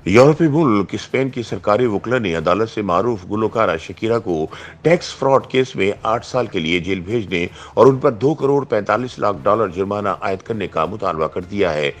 यूरोपीय मुल्क स्पेन की सरकारी वकील ने अदालत से मारूफ गुलकारा शकीरा को टैक्स फ्रॉड केस में 8 साल के लिए जेल भेजने और उन पर 2 करोड़ 45 लाख डॉलर जुर्माना आयद करने का मुतालबा कर दिया है।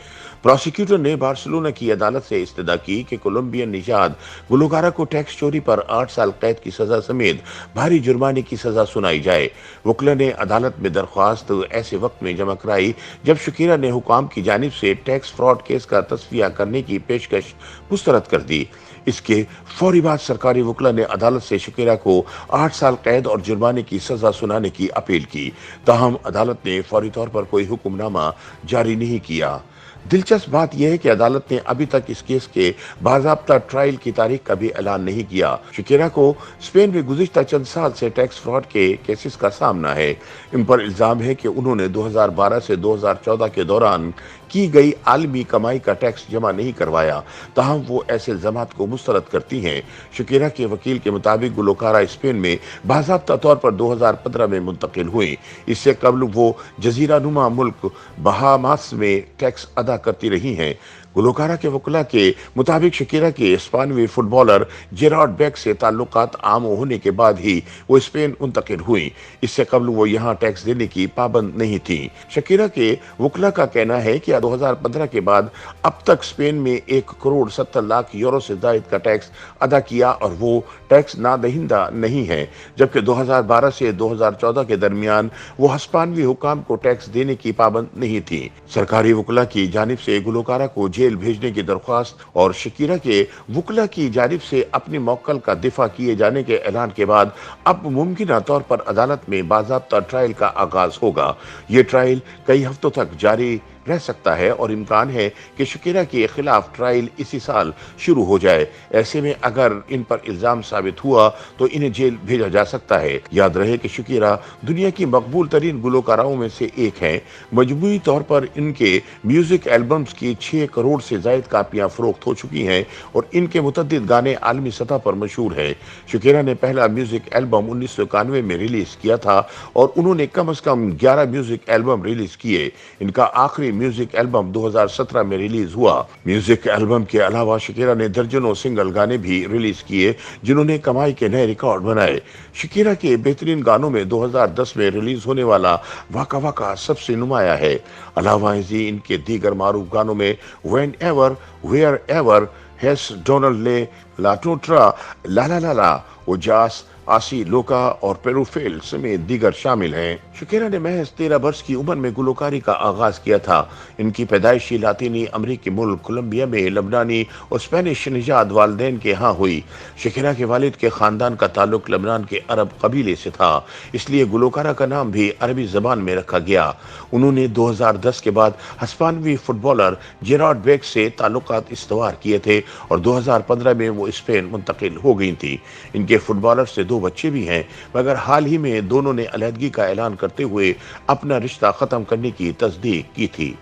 प्रोसिक्यूटर ने बार्सिलोना की अदालत से इस्तदा की कि कोलंबियन निषाद गुलकारा को टैक्स चोरी पर 8 साल कैद की सजा समेत भारी जुर्माने की सजा सुनाई जाए। वकील ने अदालत में दरख्वास्त ऐसे वक्त में जमा कराई जब शकीरा ने हुकाम की जानिब से टैक्स फ्रॉड केस का तस्फिया करने की पेशकश मुस्तरद कर दी। इसके फौरी बाद सरकारी वकील ने अदालत से शकीरा को 8 साल कैद और जुर्माने की सजा सुनाने की अपील की। ताहम अदालत ने फौरी तौर पर कोई हुक्मनामा जारी नहीं किया। दिलचस्प बात यह है कि अदालत ने अभी तक इस केस के बाज़ाब्ता ट्रायल की तारीख का भी ऐलान नहीं किया। शकीरा को स्पेन में गुज़िश्ता चंद साल से टैक्स फ्रॉड के केसेस का सामना है। इन पर इल्जाम है कि उन्होंने 2012 से 2014 के दौरान की गई आलमी कमाई का टैक्स जमा नहीं करवाया। ताहम वो ऐसे इल्जामात को मुस्तरद करती हैं। शकीरा के वकील के मुताबिक गुलकारा स्पेन में बाज़ाब्ता तौर पर 2015 में मुंतकिल हुई। इससे कबल वो जजीरा नुमा मुल्क बहामास में टैक्स अदा करती रही हैं। गुलकारा के वकील के मुताबिक शकीरा के स्पेनवी फुटबॉलर जेरार्ड बेक से ताल्लुकात आम होने के बाद ही वो स्पेन मुंतकिल हुई। इससे कबल वो यहाँ टैक्स देने की पाबंद नहीं थी। शकीरा के वकील का कहना है कि 2015 के बाद अब तक स्पेन में 1 करोड़ 70 लाख यूरो से जायद का टैक्स अदा किया और वो टैक्स नादहिंदा नहीं है, जबकि 2012 से 2014 के दरमियान वो हिस्पानवी हुकाम को टैक्स देने की पाबंद नहीं थी। सरकारी वकील की जानिब से गुलकारा को जेल भेजने की दरख्वास्त और शकीरा के वकील की जानिब से अपनी मौक्कल का दिफा किए जाने के ऐलान के बाद अब मुमकिन तौर पर अदालत में बाज़ाब्ता ट्रायल का आगाज होगा। ये ट्रायल कई हफ्तों तक जारी रह सकता है और इम्कान है कि शकीरा के खिलाफ ट्रायल इसी साल शुरू हो जाए। ऐसे में अगर इन पर इल्जाम साबित हुआ तो इन्हें जेल भेजा जा सकता है। याद रहे कि शकीरा दुनिया की मकबूल तरीन गुलकाराओं में से एक हैं। मजमूई तौर पर इनके म्यूजिक एल्बम्स की 6 करोड़ से जायद कापियां फरोख्त हो चुकी हैं और इनके मुतअद्दिद गाने आलमी सतह पर मशहूर हैं। शकीरा ने पहला म्यूजिक एल्बम 1991 में रिलीज किया था और उन्होंने कम से कम 11 म्यूजिक एल्बम रिलीज किए। इनका आखिरी म्यूजिक एल्बम 2017 में रिलीज हुआ। म्यूजिक एल्बम के अलावा शकीरा ने दर्जनों सिंगल गाने भी रिलीज किए जिन्होंने कमाई के नए रिकॉर्ड बनाए। शकीरा के बेहतरीन गानों में 2010 में रिलीज होने वाला वाका वाका सबसे नुमाया है। अलावा इनके दीगर मारूफ गानों में व्हेन एवर, वेयर एवर, हेस डोनल्ड ले, लाटोट्रा, ला ला ला ला, ओजास, आसी लोका और पेरूफेल समेत दीगर शामिल हैं। शकीरा ने महज 13 वर्ष की उम्र में गुलकारी का आगाज किया था। इनकी पैदाइशी लातीनी अमरीकी मुल्क कोलंबिया में लबनानी और स्पेनिश निजात वालिदैन के यहाँ हुई। शकीरा के वालिद के खानदान का ताल्लुक लबनान के अरब कबीले से था, इसलिए गुलकारा का नाम भी अरबी जबान में रखा गया। उन्होंने 2010 के बाद हिस्पानवी फुटबॉलर जेरार्ड बेक से ताल्लुकात इस्तवार किए थे और 2015 में वो स्पेन मुंतकिल हो गई थी। इनके फुटबॉलर से 2 बच्चे भी हैं, मगर हाल ही में दोनों ने अलहदगी का ऐलान करते हुए अपना रिश्ता खत्म करने की तस्दीक की थी।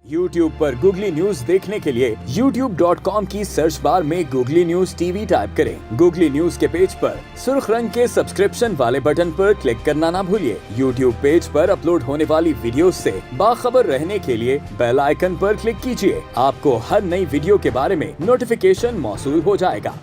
YouTube पर गूगली न्यूज देखने के लिए youtube.com की सर्च बार में गूगली न्यूज टीवी टाइप करें। गूगली न्यूज के पेज पर सुर्ख रंग के सब्सक्रिप्शन वाले बटन पर क्लिक करना ना भूलिए। YouTube पेज पर अपलोड होने वाली वीडियो से बाखबर रहने के लिए बेल आइकन पर क्लिक कीजिए। आपको हर नई वीडियो के बारे में नोटिफिकेशन मौसूल हो जाएगा।